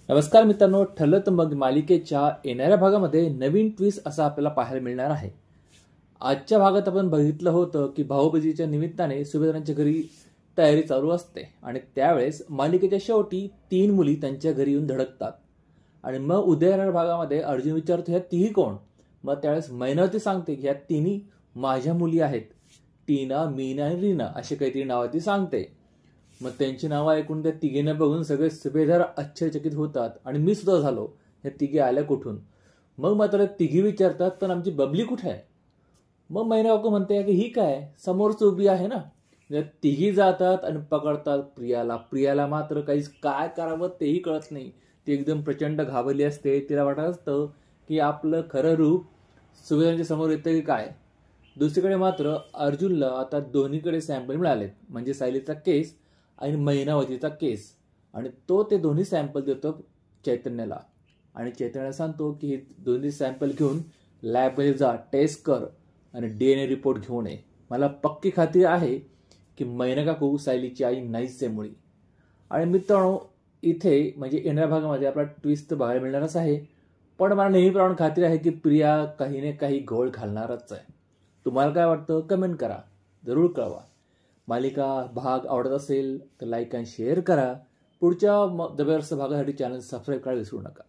नमस्कार मित्रांनो, ठरलं मग मालिकेच्या येणाऱ्या भागामध्ये नवीन ट्विस्ट असा आपल्याला पाहायला मिळणार आहे। आजच्या भागात आपण बघितलं होतं की भाऊबीजेच्या निमित्ताने सुभेदारांच्या घरी तयारी चालू असते आणि त्यावेळेस मालिकेच्या शेवटी 3 मुली त्यांच्या घरी येऊन धडकतात आणि मग उद्या येणाऱ्या भागामध्ये अर्जुन विचारतो ह्या तिघी कोण। मग त्यावेळेस मैनावती सांगते की ह्या तिन्ही माझ्या मुली आहेत, टीना, मीना आणि रीना अशी काहीतरी नावं ती सांगते। मग त्यांची नावं ऐकून त्या तिघींना बघून सगळे सुभेदार आश्चर्यचकित होतात आणि मी सुद्धा झालो, ह्या तिघी आल्या कुठून। मग मात्र तिघी विचारतात पण आमची बबली कुठे आहे। मग मैना काकू म्हणते की ही काय समोरच उभी आहे ना। तिघी जातात आणि पकडतात प्रियाला मात्र काहीच काय करावं तेही कळत नाही। ती एकदम प्रचंड घाबरली असते। तिला वाटत असतं की आपलं खरं रूप सुभेदारांच्या समोर येतं की काय। दुसरीकडे मात्र अर्जुनला आता दोन्हीकडे सॅम्पल मिळालेत, म्हणजे सायलीचा केस आणि मैनावतीचा केस, आणि तो ते दोन्ही सॅम्पल देतो चैतन्याला आणि चैतन्याला सांगतो की हे दोन्ही सॅम्पल घेऊन लॅबमध्ये जा, टेस्ट कर आणि DNA रिपोर्ट घेऊन ये। मला पक्की खात्री आहे की मैना काकू सायलीची आई नाहीच आहे मुळी। आणि मित्रांनो, इथे म्हणजे येणाऱ्या भागामध्ये आपला ट्विस्ट बघायला मिळणारच आहे, पण मला नेहमीप्रमाणे खात्री आहे की प्रिया काही ना काही घोळ घालणारच आहे। तुम्हाला काय वाटतं कमेंट करा, जरूर कळवा। मालिका भाग आवडत असेल तर लाईक आणि शेअर करा। पुढच्या जबरदस्त भागासाठी चॅनल सबस्क्राईब करायला विसरू नका।